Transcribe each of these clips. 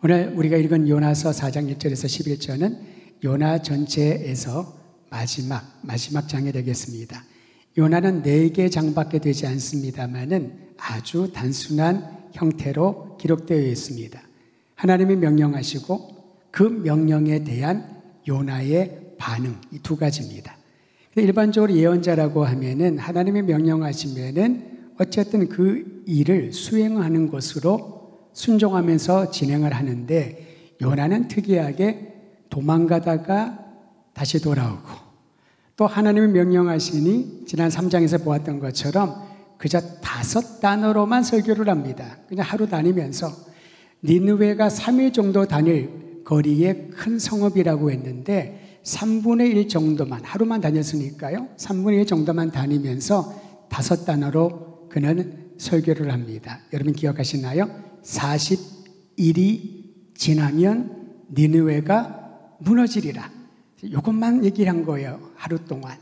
오늘 우리가 읽은 요나서 4장 1절에서 11절은 요나 전체에서 마지막 장이 되겠습니다. 요나는 4개 장밖에 되지 않습니다만은 아주 단순한 형태로 기록되어 있습니다. 하나님이 명령하시고 그 명령에 대한 요나의 반응, 이 2가지입니다. 일반적으로 예언자라고 하면은 하나님이 명령하시면은 어쨌든 그 일을 수행하는 것으로 순종하면서 진행을 하는데, 요나는 특이하게 도망가다가 다시 돌아오고, 또 하나님이 명령하시니 지난 3장에서 보았던 것처럼 그저 5단어로만 설교를 합니다. 그냥 하루 다니면서. 니느웨가 3일 정도 다닐 거리의 큰 성읍이라고 했는데 3분의 1 정도만, 하루만 다녔으니까요, 3분의 1 정도만 다니면서 5단어로 그는 설교를 합니다. 여러분 기억하시나요? 40일이 지나면 니느웨가 무너지리라. 이것만 얘기를 한 거예요, 하루 동안.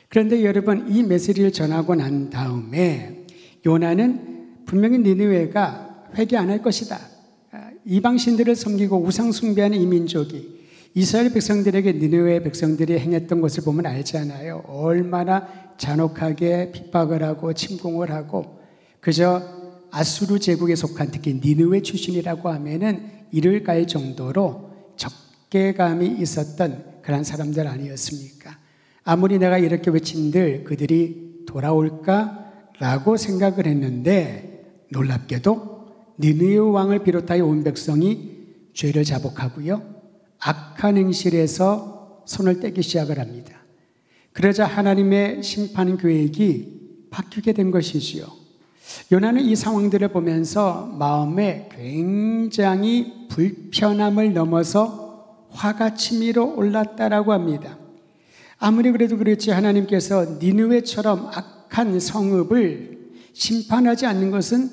그런데 여러분, 이 메시지를 전하고 난 다음에 요나는 분명히 니느웨가 회개 안 할 것이다, 이방신들을 섬기고 우상 숭배하는 이 민족이 이스라엘 백성들에게 니느웨 백성들이 행했던 것을 보면 알잖아요. 얼마나 잔혹하게 핍박을 하고 침공을 하고, 그저 아수르 제국에 속한 특히 니느웨 출신이라고 하면은 이를 갈 정도로 적개감이 있었던 그런 사람들 아니었습니까? 아무리 내가 이렇게 외친들 그들이 돌아올까라고 생각을 했는데, 놀랍게도 니느웨 왕을 비롯하여 온 백성이 죄를 자복하고요, 악한 행실에서 손을 떼기 시작을 합니다. 그러자 하나님의 심판 계획이 바뀌게 된 것이지요. 요나는 이 상황들을 보면서 마음에 굉장히 불편함을 넘어서 화가 치밀어 올랐다라고 합니다. 아무리 그래도 그렇지 하나님께서 니느웨처럼 악한 성읍을 심판하지 않는 것은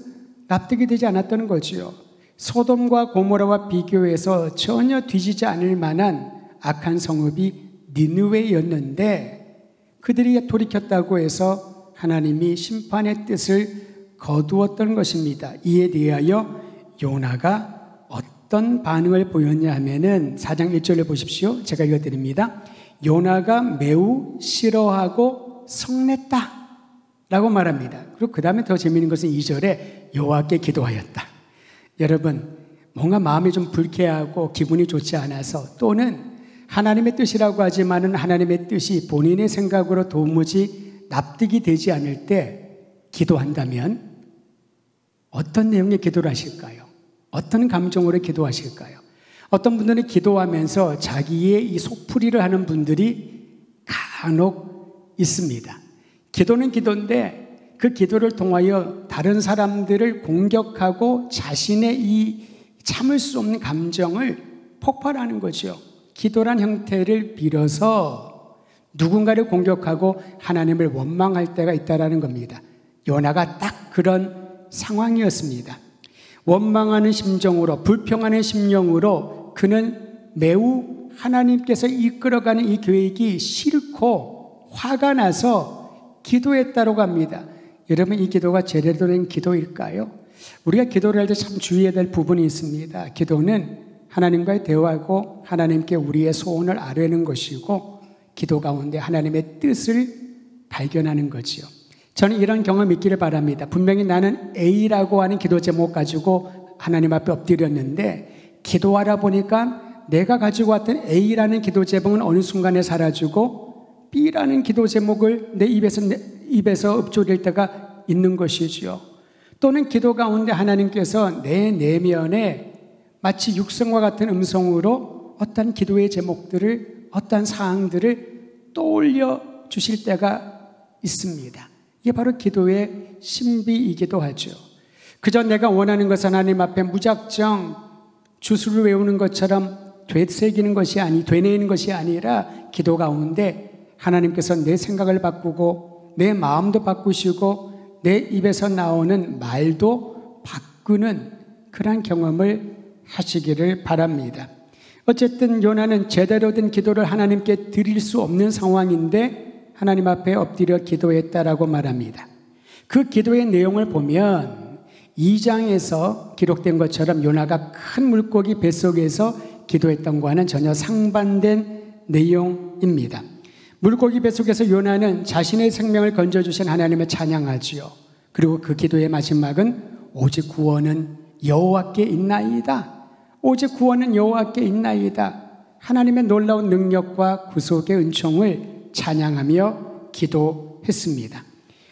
납득이 되지 않았다는 거지요. 소돔과 고모라와 비교해서 전혀 뒤지지 않을 만한 악한 성읍이 니느웨였는데 그들이 돌이켰다고 해서 하나님이 심판의 뜻을 거두었던 것입니다. 이에 대하여 요나가 어떤 반응을 보였냐 하면은 4장 1절을 보십시오. 제가 읽어드립니다. 요나가 매우 싫어하고 성냈다 라고 말합니다. 그리고 그 다음에 더 재미있는 것은 2절에 여호와께 기도하였다. 여러분, 뭔가 마음이 좀 불쾌하고 기분이 좋지 않아서, 또는 하나님의 뜻이라고 하지만은 하나님의 뜻이 본인의 생각으로 도무지 납득이 되지 않을 때 기도한다면 어떤 내용의 기도를 하실까요? 어떤 감정으로 기도하실까요? 어떤 분들은 기도하면서 자기의 이 속풀이를 하는 분들이 간혹 있습니다. 기도는 기도인데 그 기도를 통하여 다른 사람들을 공격하고 자신의 이 참을 수 없는 감정을 폭발하는 거죠. 기도란 형태를 빌어서 누군가를 공격하고 하나님을 원망할 때가 있다는 겁니다. 요나가 딱 그런 상황이었습니다. 원망하는 심정으로, 불평하는 심령으로 그는 매우 하나님께서 이끌어가는 이 계획이 싫고 화가 나서 기도했다고 합니다. 여러분, 이 기도가 제대로 된 기도일까요? 우리가 기도를 할 때 참 주의해야 될 부분이 있습니다. 기도는 하나님과의 대화고 하나님께 우리의 소원을 아뢰는 것이고, 기도 가운데 하나님의 뜻을 발견하는 거지요. 저는 이런 경험이 있기를 바랍니다. 분명히 나는 A라고 하는 기도 제목 가지고 하나님 앞에 엎드렸는데 기도하다 보니까 내가 가지고 왔던 A라는 기도 제목은 어느 순간에 사라지고 B라는 기도 제목을 내 입에서 읊조릴 때가 있는 것이지요. 또는 기도 가운데 하나님께서 내 내면에 마치 육성과 같은 음성으로 어떤 기도의 제목들을, 어떤 사항들을 떠올려 주실 때가 있습니다. 이게 바로 기도의 신비이기도 하죠. 그저 내가 원하는 것은 하나님 앞에 무작정 주술을 외우는 것처럼 되새기는 것이 되뇌이는 것이 아니라, 기도 가운데 하나님께서 내 생각을 바꾸고 내 마음도 바꾸시고 내 입에서 나오는 말도 바꾸는 그런 경험을 하시기를 바랍니다. 어쨌든 요나는 제대로 된 기도를 하나님께 드릴 수 없는 상황인데 하나님 앞에 엎드려 기도했다라고 말합니다. 그 기도의 내용을 보면 2장에서 기록된 것처럼 요나가 큰 물고기 뱃속에서 기도했던 것과는 전혀 상반된 내용입니다. 물고기 뱃속에서 요나는 자신의 생명을 건져주신 하나님을 찬양하지요. 그리고 그 기도의 마지막은 오직 구원은 여호와께 있나이다. 오직 구원은 여호와께 있나이다. 하나님의 놀라운 능력과 구속의 은총을 찬양하며 기도했습니다.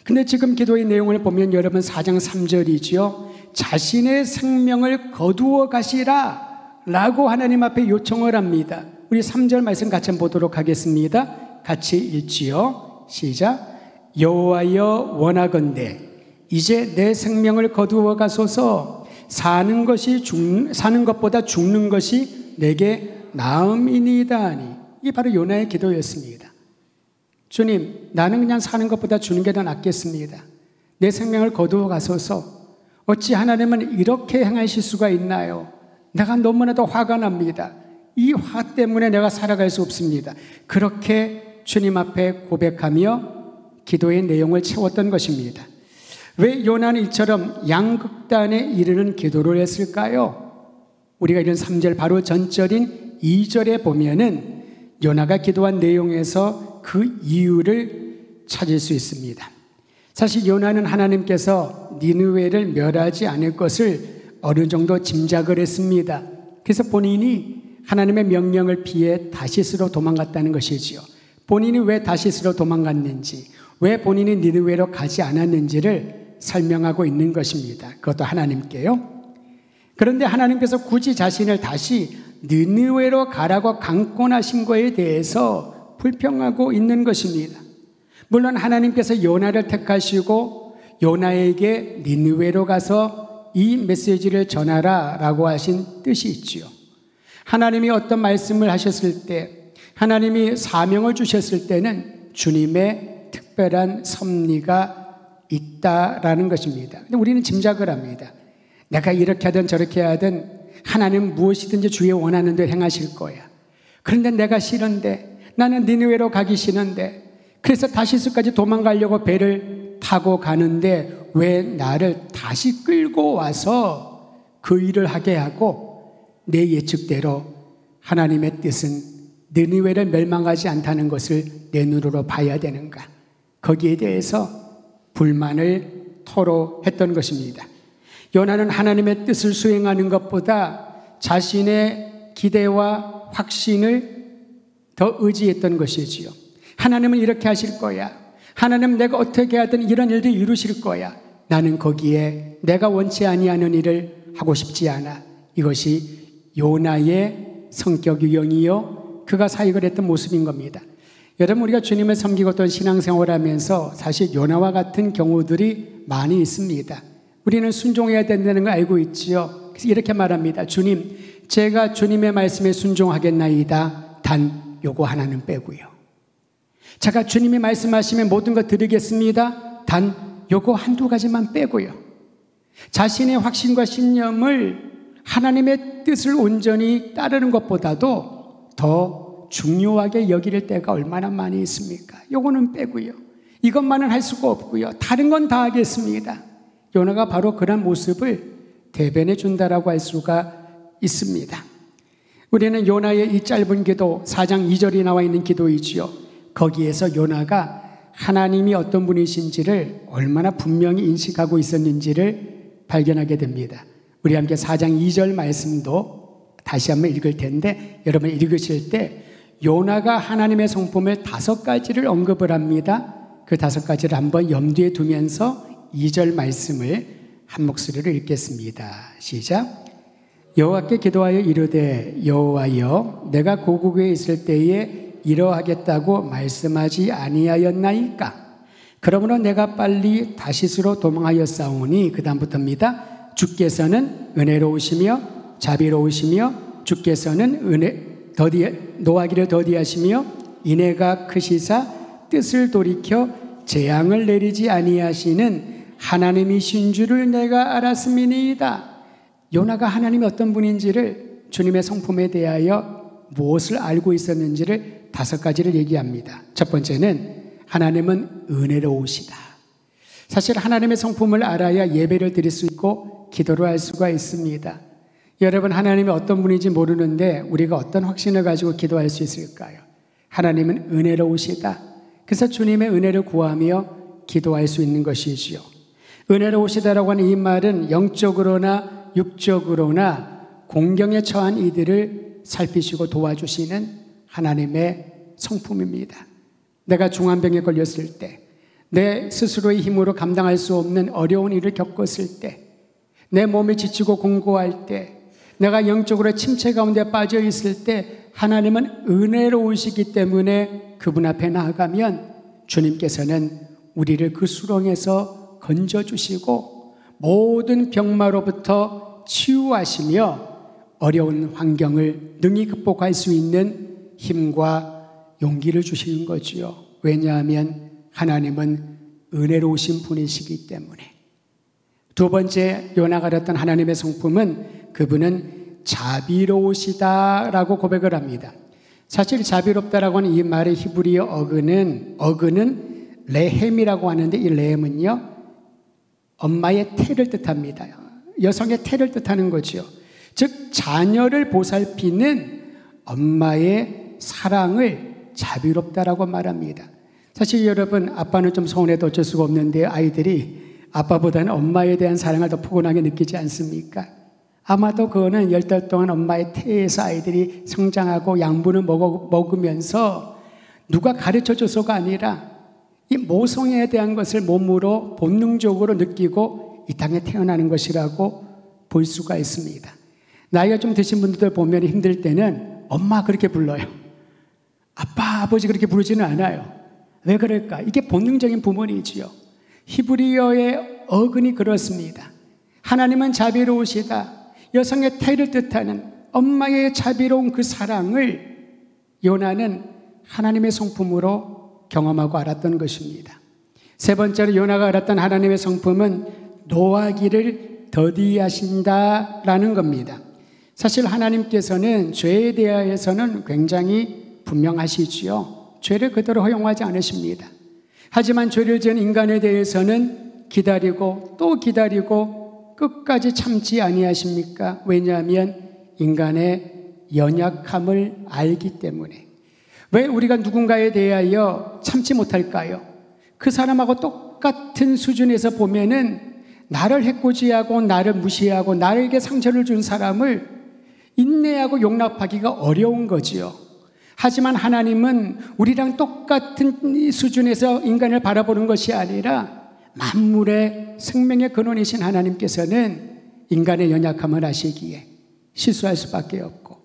근데 지금 기도의 내용을 보면 여러분 4장 3절이지요. 자신의 생명을 거두어 가시라 라고 하나님 앞에 요청을 합니다. 우리 3절 말씀 같이 보도록 하겠습니다. 같이 읽지요. 시작. 여호와여 원하건대 이제 내 생명을 거두어 가소서. 사는 것보다 죽는 것이 내게 나음이니이다 하니. 이게 바로 요나의 기도였습니다. 주님, 나는 그냥 사는 것보다 주는 게 더 낫겠습니다. 내 생명을 거두어 가소서. 어찌 하나님은 이렇게 행하실 수가 있나요? 내가 너무나도 화가 납니다. 이 화 때문에 내가 살아갈 수 없습니다. 그렇게 주님 앞에 고백하며 기도의 내용을 채웠던 것입니다. 왜 요나는 이처럼 양극단에 이르는 기도를 했을까요? 우리가 이런 3절 바로 전절인 2절에 보면은 요나가 기도한 내용에서 그 이유를 찾을 수 있습니다. 사실 요나는 하나님께서 니느웨를 멸하지 않을 것을 어느 정도 짐작을 했습니다. 그래서 본인이 하나님의 명령을 피해 다시스로 도망갔다는 것이지요. 본인이 왜 다시스로 도망갔는지, 왜 본인이 니느웨로 가지 않았는지를 설명하고 있는 것입니다. 그것도 하나님께요. 그런데 하나님께서 굳이 자신을 다시 니느웨로 가라고 강권하신 것에 대해서 불평하고 있는 것입니다. 물론 하나님께서 요나를 택하시고 요나에게 니느웨로 가서 이 메시지를 전하라 라고 하신 뜻이 있지요. 하나님이 어떤 말씀을 하셨을 때, 하나님이 사명을 주셨을 때는 주님의 특별한 섭리가 있다라는 것입니다. 근데 우리는 짐작을 합니다. 내가 이렇게 하든 저렇게 하든 하나님은 무엇이든지 주의 원하는 대로 행하실 거야. 그런데 내가 싫은데, 나는 니느웨로 가기 싫은데, 그래서 다시스까지 도망가려고 배를 타고 가는데 왜 나를 다시 끌고 와서 그 일을 하게 하고 내 예측대로 하나님의 뜻은 니느웨를 멸망하지 않다는 것을 내 눈으로 봐야 되는가? 거기에 대해서 불만을 토로했던 것입니다. 요나는 하나님의 뜻을 수행하는 것보다 자신의 기대와 확신을 더 의지했던 것이지요. 하나님은 이렇게 하실 거야. 하나님 내가 어떻게 하든 이런 일도 이루실 거야. 나는 거기에 내가 원치 아니하는 일을 하고 싶지 않아. 이것이 요나의 성격 유형이요, 그가 사역을 했던 모습인 겁니다. 여러분, 우리가 주님을 섬기고 또 신앙생활을 하면서 사실 요나와 같은 경우들이 많이 있습니다. 우리는 순종해야 된다는 걸 알고 있지요. 그래서 이렇게 말합니다. 주님, 제가 주님의 말씀에 순종하겠나이다. 단 요거 하나는 빼고요. 제가 주님이 말씀하시면 모든 것 드리겠습니다. 단 요거 한두 가지만 빼고요. 자신의 확신과 신념을 하나님의 뜻을 온전히 따르는 것보다도 더 중요하게 여길 때가 얼마나 많이 있습니까? 요거는 빼고요. 이것만은 할 수가 없고요. 다른 건 다 하겠습니다. 요나가 바로 그런 모습을 대변해 준다라고 할 수가 있습니다. 우리는 요나의 이 짧은 기도, 4장 2절이 나와 있는 기도이지요. 거기에서 요나가 하나님이 어떤 분이신지를 얼마나 분명히 인식하고 있었는지를 발견하게 됩니다. 우리 함께 4장 2절 말씀도 다시 한번 읽을 텐데, 여러분 읽으실 때 요나가 하나님의 성품을 5가지를 언급을 합니다. 그 5가지를 한번 염두에 두면서 2절 말씀을 한 목소리로 읽겠습니다. 시작. 여호와께 기도하여 이르되 여호와여, 내가 고국에 있을 때에 이러하겠다고 말씀하지 아니하였나이까? 그러므로 내가 빨리 다시스로 도망하였사오니, 그 다음부터입니다. 주께서는 은혜로우시며 자비로우시며 주께서는 노하기를 더디하시며 인애가 크시사 뜻을 돌이켜 재앙을 내리지 아니하시는 하나님이신 줄을 내가 알았음이니이다. 요나가 하나님이 어떤 분인지를, 주님의 성품에 대하여 무엇을 알고 있었는지를 5가지를 얘기합니다. 첫 번째는 하나님은 은혜로우시다. 사실 하나님의 성품을 알아야 예배를 드릴 수 있고 기도를 할 수가 있습니다. 여러분, 하나님이 어떤 분인지 모르는데 우리가 어떤 확신을 가지고 기도할 수 있을까요? 하나님은 은혜로우시다. 그래서 주님의 은혜를 구하며 기도할 수 있는 것이지요. 은혜로우시다라고 하는 이 말은 영적으로나 육적으로나 공경에 처한 이들을 살피시고 도와주시는 하나님의 성품입니다. 내가 중환병에 걸렸을 때, 내 스스로의 힘으로 감당할 수 없는 어려운 일을 겪었을 때, 내 몸이 지치고 공고할 때, 내가 영적으로 침체 가운데 빠져 있을 때 하나님은 은혜로우시기 때문에 그분 앞에 나아가면 주님께서는 우리를 그 수렁에서 건져주시고 모든 병마로부터 치유하시며 어려운 환경을 능히 극복할 수 있는 힘과 용기를 주시는 거지요. 왜냐하면 하나님은 은혜로우신 분이시기 때문에. 두 번째, 요나가 알았던 하나님의 성품은 그분은 자비로우시다라고 고백을 합니다. 사실 자비롭다라고 하는 이 말의 히브리어 어근은 레헴이라고 하는데, 이 레헴은요 엄마의 태를 뜻합니다. 여성의 태를 뜻하는 거죠. 즉 자녀를 보살피는 엄마의 사랑을 자비롭다라고 말합니다. 사실 여러분, 아빠는 좀 서운해도 어쩔 수가 없는데 아이들이 아빠보다는 엄마에 대한 사랑을 더 포근하게 느끼지 않습니까? 아마도 그거는 10달 동안 엄마의 태에서 아이들이 성장하고 양분을 먹으면서 누가 가르쳐줘서가 아니라 이 모성애에 대한 것을 몸으로 본능적으로 느끼고 이 땅에 태어나는 것이라고 볼 수가 있습니다. 나이가 좀 드신 분들 보면 힘들 때는 엄마 그렇게 불러요. 아빠, 아버지 그렇게 부르지는 않아요. 왜 그럴까? 이게 본능적인 부분이지요. 히브리어의 어근이 그렇습니다. 하나님은 자비로우시다. 여성의 태를 뜻하는 엄마의 자비로운 그 사랑을 요나는 하나님의 성품으로 경험하고 알았던 것입니다. 세 번째로 요나가 알았던 하나님의 성품은 노하기를 더디하신다라는 겁니다. 사실 하나님께서는 죄에 대하여서는 굉장히 분명하시지요. 죄를 그대로 허용하지 않으십니다. 하지만 죄를 지은 인간에 대해서는 기다리고 또 기다리고 끝까지 참지 아니하십니까? 왜냐하면 인간의 연약함을 알기 때문에. 왜 우리가 누군가에 대하여 참지 못할까요? 그 사람하고 똑같은 수준에서 보면은 나를 해코지하고 나를 무시하고 나에게 상처를 준 사람을 인내하고 용납하기가 어려운 거지요. 하지만 하나님은 우리랑 똑같은 수준에서 인간을 바라보는 것이 아니라 만물의 생명의 근원이신 하나님께서는 인간의 연약함을 아시기에 실수할 수밖에 없고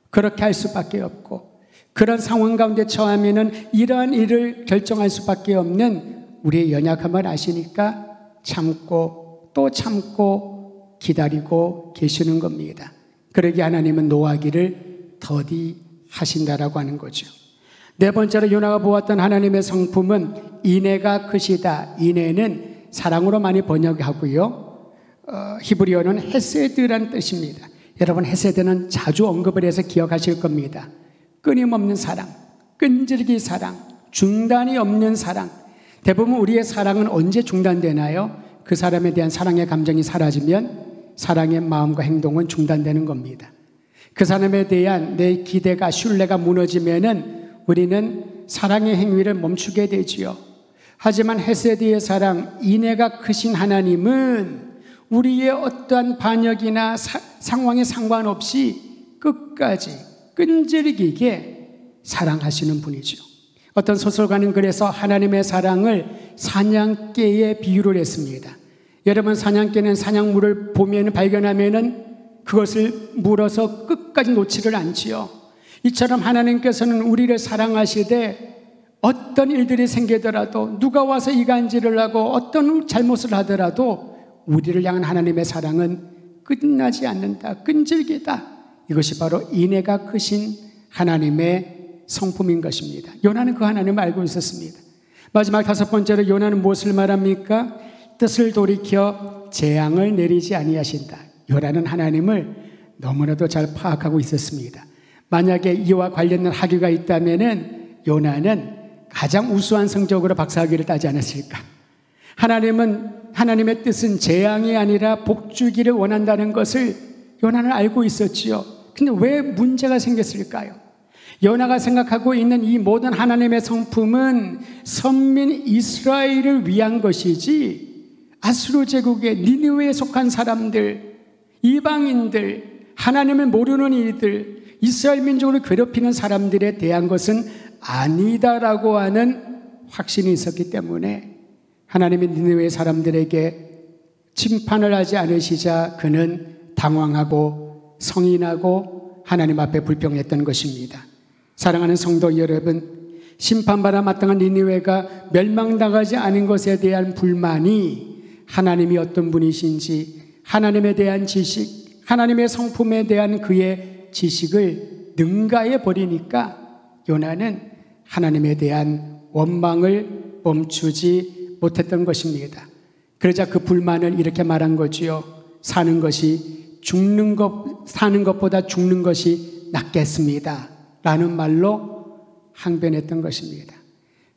그렇게 할 수밖에 없고 그런 상황 가운데 처하면은 이러한 일을 결정할 수밖에 없는 우리의 연약함을 아시니까 참고 또 참고 기다리고 계시는 겁니다. 그러기에 하나님은 노하기를 더디하신다라고 하는 거죠. 네 번째로 요나가 보았던 하나님의 성품은 인애가 크시다. 인애는 사랑으로 많이 번역하고요. 히브리어는 헤세드라는 뜻입니다. 여러분, 헤세드는 자주 언급을 해서 기억하실 겁니다. 끊임없는 사랑, 끈질기 사랑, 중단이 없는 사랑. 대부분 우리의 사랑은 언제 중단되나요? 그 사람에 대한 사랑의 감정이 사라지면 사랑의 마음과 행동은 중단되는 겁니다. 그 사람에 대한 내 기대가, 신뢰가 무너지면은 우리는 사랑의 행위를 멈추게 되지요. 하지만 헤세드의 사랑, 인애가 크신 하나님은 우리의 어떠한 반역이나 상황에 상관없이 끝까지 끈질기게 사랑하시는 분이죠. 어떤 소설가는 그래서 하나님의 사랑을 사냥개에 비유를 했습니다. 여러분, 사냥개는 사냥물을 보면 발견하면은 그것을 물어서 끝까지 놓지를 않지요. 이처럼 하나님께서는 우리를 사랑하시되 어떤 일들이 생기더라도 누가 와서 이간질을 하고 어떤 잘못을 하더라도 우리를 향한 하나님의 사랑은 끝나지 않는다. 끈질기다. 이것이 바로 인애가 크신 하나님의 성품인 것입니다. 요나는 그 하나님을 알고 있었습니다. 마지막 다섯 번째로 요나는 무엇을 말합니까? 뜻을 돌이켜 재앙을 내리지 아니하신다. 요나는 하나님을 너무나도 잘 파악하고 있었습니다. 만약에 이와 관련된 학위가 있다면은 요나는 가장 우수한 성적으로 박사학위를 따지 않았을까? 하나님의 뜻은 재앙이 아니라 복주기를 원한다는 것을 요나는 알고 있었지요. 근데 왜 문제가 생겼을까요? 요나가 생각하고 있는 이 모든 하나님의 성품은 선민 이스라엘을 위한 것이지 아수르 제국의 니느웨에 속한 사람들, 이방인들, 하나님을 모르는 이들, 이스라엘 민족을 괴롭히는 사람들에 대한 것은 아니다라고 하는 확신이 있었기 때문에 하나님의 니느웨 사람들에게 심판을 하지 않으시자 그는 당황하고 성인하고 하나님 앞에 불평했던 것입니다. 사랑하는 성도 여러분, 심판받아 마땅한 니느웨가 멸망당하지 않은 것에 대한 불만이 하나님이 어떤 분이신지, 하나님에 대한 지식, 하나님의 성품에 대한 그의 지식을 능가해 버리니까 요나는 하나님에 대한 원망을 멈추지 못했던 것입니다. 그러자 그 불만을 이렇게 말한 거지요. 사는 것보다 죽는 것이 낫겠습니다 라는 말로 항변했던 것입니다.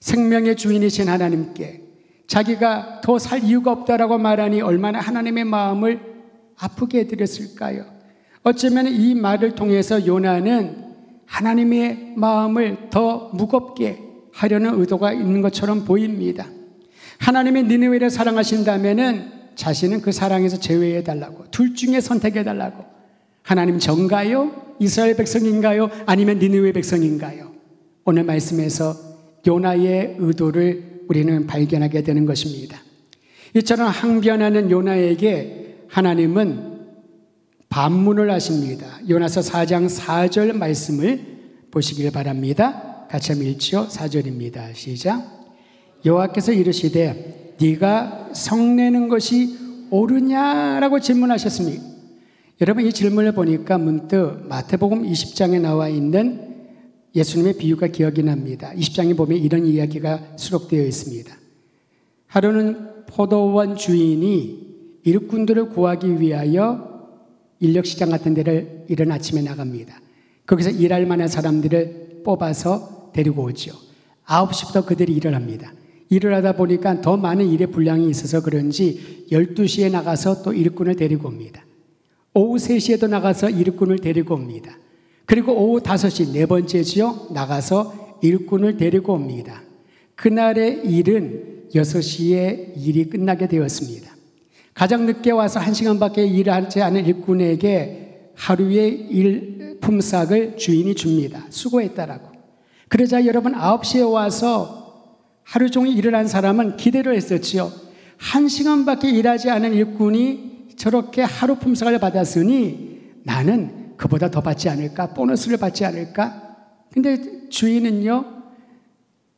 생명의 주인이신 하나님께 자기가 더 살 이유가 없다라고 말하니 얼마나 하나님의 마음을 아프게 해드렸을까요? 어쩌면 이 말을 통해서 요나는 하나님의 마음을 더 무겁게 하려는 의도가 있는 것처럼 보입니다. 하나님이 니느웨를 사랑하신다면은 자신은 그 사랑에서 제외해달라고, 둘 중에 선택해달라고. 하나님 전가요? 이스라엘 백성인가요? 아니면 니느웨 백성인가요? 오늘 말씀에서 요나의 의도를 우리는 발견하게 되는 것입니다. 이처럼 항변하는 요나에게 하나님은 반문을 하십니다. 요나서 4장 4절 말씀을 보시길 바랍니다. 같이 한번 읽죠. 4절입니다. 시작. 여호와께서 이르시되 네가 성내는 것이 옳으냐라고 질문하셨습니다. 여러분, 이 질문을 보니까 문득 마태복음 20장에 나와 있는 예수님의 비유가 기억이 납니다. 20장에 보면 이런 이야기가 수록되어 있습니다. 하루는 포도원 주인이 일꾼들을 구하기 위하여 인력시장 같은 데를 이른 아침에 나갑니다. 거기서 일할 만한 사람들을 뽑아서 데리고 오죠. 9시부터 그들이 일을 합니다. 일을 하다 보니까 더 많은 일의 분량이 있어서 그런지 12시에 나가서 또 일꾼을 데리고 옵니다. 오후 3시에도 나가서 일꾼을 데리고 옵니다. 그리고 오후 5시, 네 번째지요, 나가서 일꾼을 데리고 옵니다. 그날의 일은 6시에 일이 끝나게 되었습니다. 가장 늦게 와서 1시간밖에 일하지 않은 일꾼에게 하루의 일 품삯을 주인이 줍니다. 수고했다라고. 그러자 여러분, 9시에 와서 하루 종일 일을 한 사람은 기대를 했었지요. 1시간밖에 일하지 않은 일꾼이 저렇게 하루 품삯을 받았으니 나는 그보다 더 받지 않을까? 보너스를 받지 않을까? 근데 주인은요,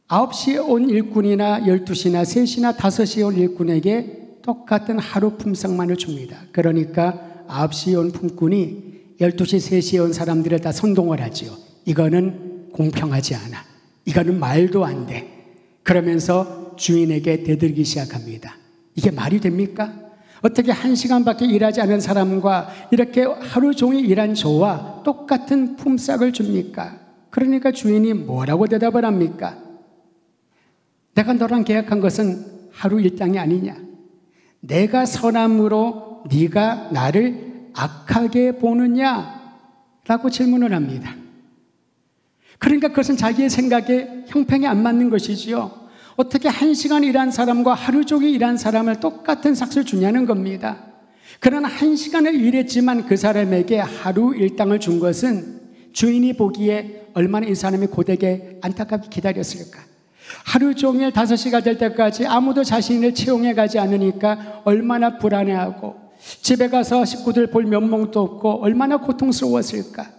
9시에 온 일꾼이나 12시나 3시나 5시에 온 일꾼에게 똑같은 하루 품삯만을 줍니다. 그러니까 9시에 온 품꾼이 12시, 3시에 온 사람들을 다 선동을 하지요. 이거는 공평하지 않아. 이거는 말도 안 돼. 그러면서 주인에게 대들기 시작합니다. 이게 말이 됩니까? 어떻게 1시간밖에 일하지 않은 사람과 이렇게 하루 종일 일한 저와 똑같은 품삯을 줍니까? 그러니까 주인이 뭐라고 대답을 합니까? 내가 너랑 계약한 것은 하루 일당이 아니냐? 내가 선함으로 네가 나를 악하게 보느냐? 라고 질문을 합니다. 그러니까 그것은 자기의 생각에 형평이 안 맞는 것이지요. 어떻게 1시간 일한 사람과 하루 종일 일한 사람을 똑같은 삭스를 주냐는 겁니다. 그러나 1시간을 일했지만 그 사람에게 하루 일당을 준 것은 주인이 보기에 얼마나 이 사람이 고되게 안타깝게 기다렸을까. 하루 종일 5시가 될 때까지 아무도 자신을 채용해 가지 않으니까 얼마나 불안해하고 집에 가서 식구들 볼 면목도 없고 얼마나 고통스러웠을까.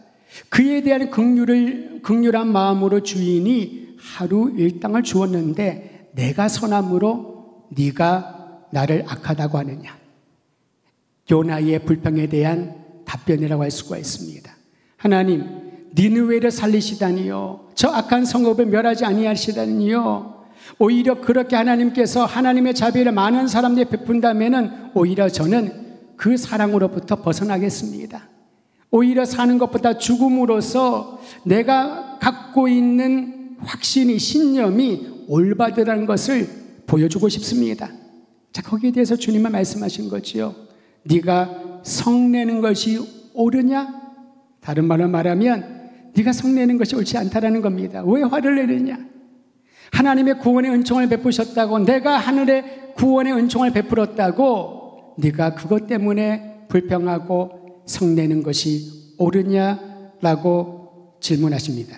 그에 대한 긍휼한 마음으로 주인이 하루 일당을 주었는데 내가 선함으로 네가 나를 악하다고 하느냐. 요나의 불평에 대한 답변이라고 할 수가 있습니다. 하나님, 니느웨를 살리시다니요, 저 악한 성읍을 멸하지 아니하시다니요. 오히려 그렇게 하나님께서 하나님의 자비를 많은 사람들이 베푼다면 오히려 저는 그 사랑으로부터 벗어나겠습니다. 오히려 사는 것보다 죽음으로써 내가 갖고 있는 확신이, 신념이 올바르다는 것을 보여주고 싶습니다. 자, 거기에 대해서 주님은 말씀하신 거지요. 네가 성내는 것이 옳으냐? 다른 말로 말하면 네가 성내는 것이 옳지 않다라는 겁니다. 왜 화를 내느냐? 하나님의 구원의 은총을 베푸셨다고, 내가 하늘의 구원의 은총을 베풀었다고 네가 그것 때문에 불평하고 성내는 것이 옳으냐라고 질문하십니다.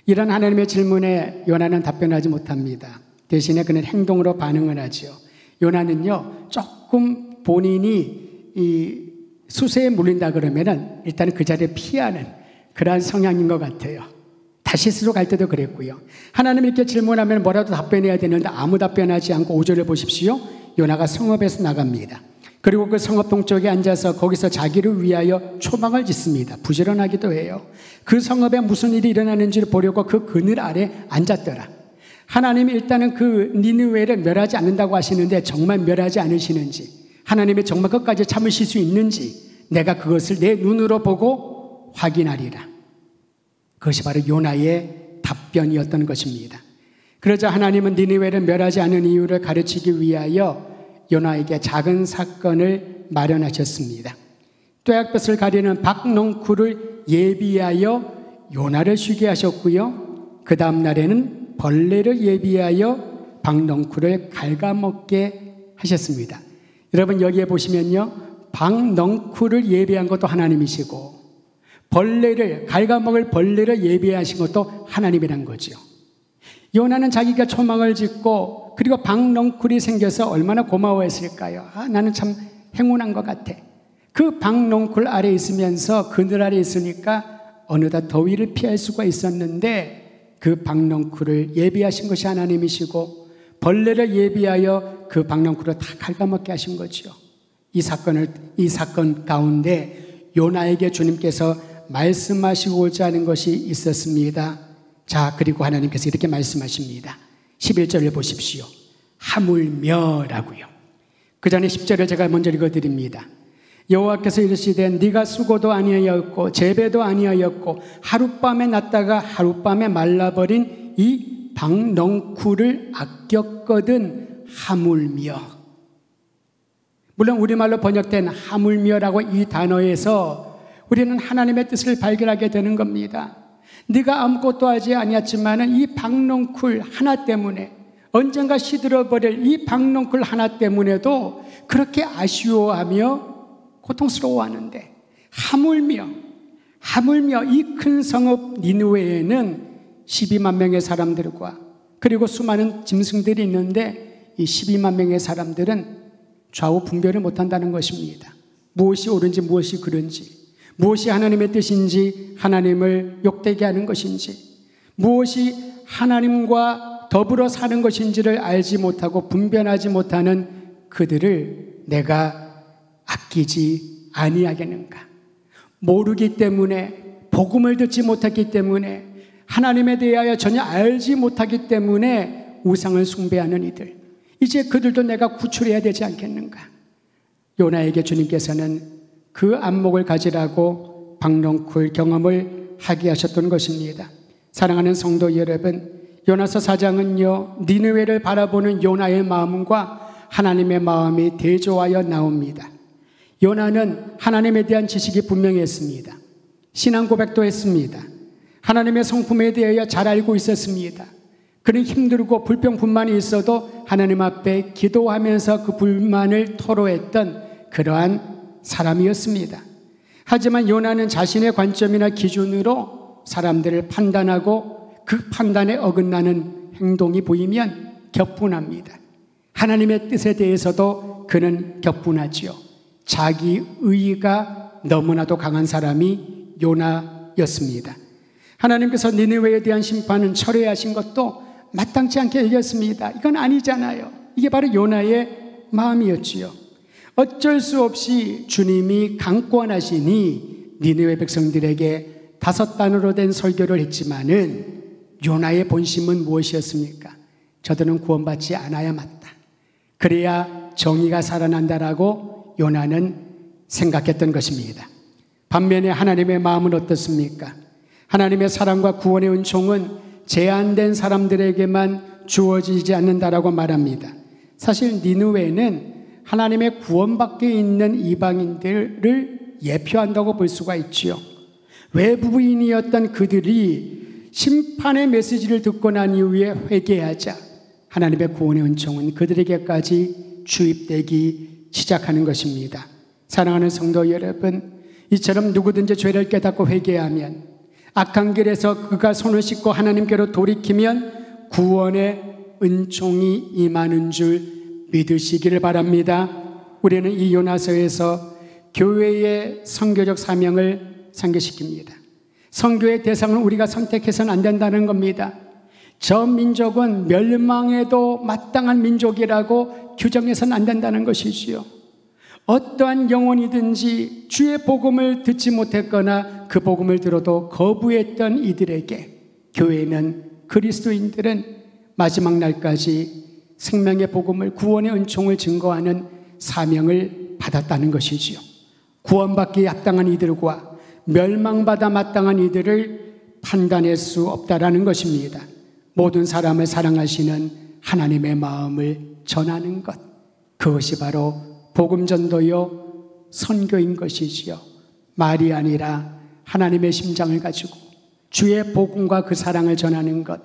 이런 하나님의 질문에 요나는 답변하지 못합니다. 대신에 그는 행동으로 반응을 하죠. 요나는요, 조금 본인이 이 수세에 물린다 그러면은 일단 그 자리에 피하는 그러한 성향인 것 같아요. 다시스로 갈 때도 그랬고요. 하나님 이렇게 질문하면 뭐라도 답변해야 되는데 아무 답변하지 않고 5절을 보십시오. 요나가 성읍에서 나갑니다. 그리고 그 성읍 동쪽에 앉아서 거기서 자기를 위하여 초막을 짓습니다. 부지런하기도 해요. 그 성읍에 무슨 일이 일어나는지를 보려고 그 그늘 아래 앉았더라. 하나님이 일단은 그 니느웨를 멸하지 않는다고 하시는데 정말 멸하지 않으시는지, 하나님이 정말 끝까지 참으실 수 있는지 내가 그것을 내 눈으로 보고 확인하리라. 그것이 바로 요나의 답변이었던 것입니다. 그러자 하나님은 니느웨를 멸하지 않은 이유를 가르치기 위하여 요나에게 작은 사건을 마련하셨습니다. 뙤약볕을 가리는 박넝쿨을 예비하여 요나를 쉬게 하셨고요. 그 다음 날에는 벌레를 예비하여 박넝쿨을 갉아먹게 하셨습니다. 여러분 여기에 보시면요, 박넝쿨을 예비한 것도 하나님이시고 벌레를, 갉아먹을 벌레를 예비하신 것도 하나님이란 거죠. 요나는 자기가 초막을 짓고 그리고 박넝쿨이 생겨서 얼마나 고마워했을까요? 나는 참 행운한 것 같아. 그 박넝쿨 아래 있으면서 그늘 아래 있으니까 어느덧 더위를 피할 수가 있었는데 그 박넝쿨을 예비하신 것이 하나님이시고 벌레를 예비하여 그 박넝쿨을 다 갉아먹게 하신 거죠. 이 사건 가운데 요나에게 주님께서 말씀하시고자 하는 것이 있었습니다. 자, 그리고 하나님께서 이렇게 말씀하십니다. 11절을 보십시오. 하물며라고요. 그 전에 10절을 제가 먼저 읽어드립니다. 여호와께서 이르시되 네가 수고도 아니하였고 재배도 아니하였고 하룻밤에 났다가 하룻밤에 말라버린 이 박넝쿨을 아꼈거든 하물며. 물론 우리말로 번역된 하물며라고 이 단어에서 우리는 하나님의 뜻을 발견하게 되는 겁니다. 네가 아무것도 하지 아니었지만 이 박넝쿨 하나 때문에, 언젠가 시들어버릴 이 박넝쿨 하나 때문에도 그렇게 아쉬워하며 고통스러워하는데 하물며 이 큰 성읍 니느웨에는 12만 명의 사람들과 그리고 수많은 짐승들이 있는데 이 12만 명의 사람들은 좌우 분별을 못한다는 것입니다. 무엇이 옳은지 무엇이 그른지, 무엇이 하나님의 뜻인지, 하나님을 욕되게 하는 것인지, 무엇이 하나님과 더불어 사는 것인지를 알지 못하고 분별하지 못하는 그들을 내가 아끼지 아니하겠는가? 모르기 때문에, 복음을 듣지 못했기 때문에, 하나님에 대하여 전혀 알지 못하기 때문에 우상을 숭배하는 이들, 이제 그들도 내가 구출해야 되지 않겠는가? 요나에게 주님께서는 그 안목을 가지라고 박넝쿨 경험을 하게 하셨던 것입니다. 사랑하는 성도 여러분, 요나서 4장은요, 니느웨를 바라보는 요나의 마음과 하나님의 마음이 대조하여 나옵니다. 요나는 하나님에 대한 지식이 분명했습니다. 신앙 고백도 했습니다. 하나님의 성품에 대하여 잘 알고 있었습니다. 그는 힘들고 불평분만이 있어도 하나님 앞에 기도하면서 그 불만을 토로했던 그러한 사람이었습니다. 하지만 요나는 자신의 관점이나 기준으로 사람들을 판단하고 그 판단에 어긋나는 행동이 보이면 격분합니다. 하나님의 뜻에 대해서도 그는 격분하지요. 자기 의의가 너무나도 강한 사람이 요나였습니다. 하나님께서 니느웨에 대한 심판은 철회하신 것도 마땅치 않게 여겼습니다. 이건 아니잖아요. 이게 바로 요나의 마음이었지요. 어쩔 수 없이 주님이 강권하시니 니느웨 백성들에게 5단으로 된 설교를 했지만은 요나의 본심은 무엇이었습니까? 저들은 구원받지 않아야 맞다. 그래야 정의가 살아난다라고 요나는 생각했던 것입니다. 반면에 하나님의 마음은 어떻습니까? 하나님의 사랑과 구원의 은총은 제한된 사람들에게만 주어지지 않는다라고 말합니다. 사실 니느웨는 하나님의 구원 밖에 있는 이방인들을 예표한다고 볼 수가 있지요. 외부인이었던 그들이 심판의 메시지를 듣고 난 이후에 회개하자 하나님의 구원의 은총은 그들에게까지 주입되기 시작하는 것입니다. 사랑하는 성도 여러분, 이처럼 누구든지 죄를 깨닫고 회개하면, 악한 길에서 그가 손을 씻고 하나님께로 돌이키면 구원의 은총이 임하는 줄 믿으시기를 바랍니다. 우리는 이 요나서에서 교회의 선교적 사명을 상기시킵니다. 선교의 대상을 우리가 선택해서는 안 된다는 겁니다. 저 민족은 멸망에도 마땅한 민족이라고 규정해서는 안 된다는 것이지요. 어떠한 영혼이든지 주의 복음을 듣지 못했거나 그 복음을 들어도 거부했던 이들에게 교회는, 그리스도인들은 마지막 날까지 생명의 복음을, 구원의 은총을 증거하는 사명을 받았다는 것이지요. 구원받기에 합당한 이들과 멸망받아 마땅한 이들을 판단할 수 없다라는 것입니다. 모든 사람을 사랑하시는 하나님의 마음을 전하는 것, 그것이 바로 복음 전도요 선교인 것이지요. 말이 아니라 하나님의 심장을 가지고 주의 복음과 그 사랑을 전하는 것,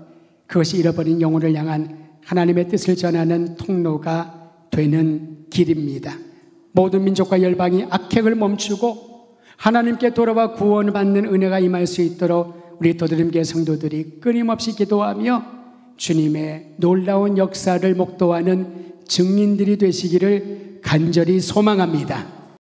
그것이 잃어버린 영혼을 향한 하나님의 뜻을 전하는 통로가 되는 길입니다. 모든 민족과 열방이 악행을 멈추고 하나님께 돌아와 구원을 받는 은혜가 임할 수 있도록 우리 도드림교회 성도들이 끊임없이 기도하며 주님의 놀라운 역사를 목도하는 증인들이 되시기를 간절히 소망합니다.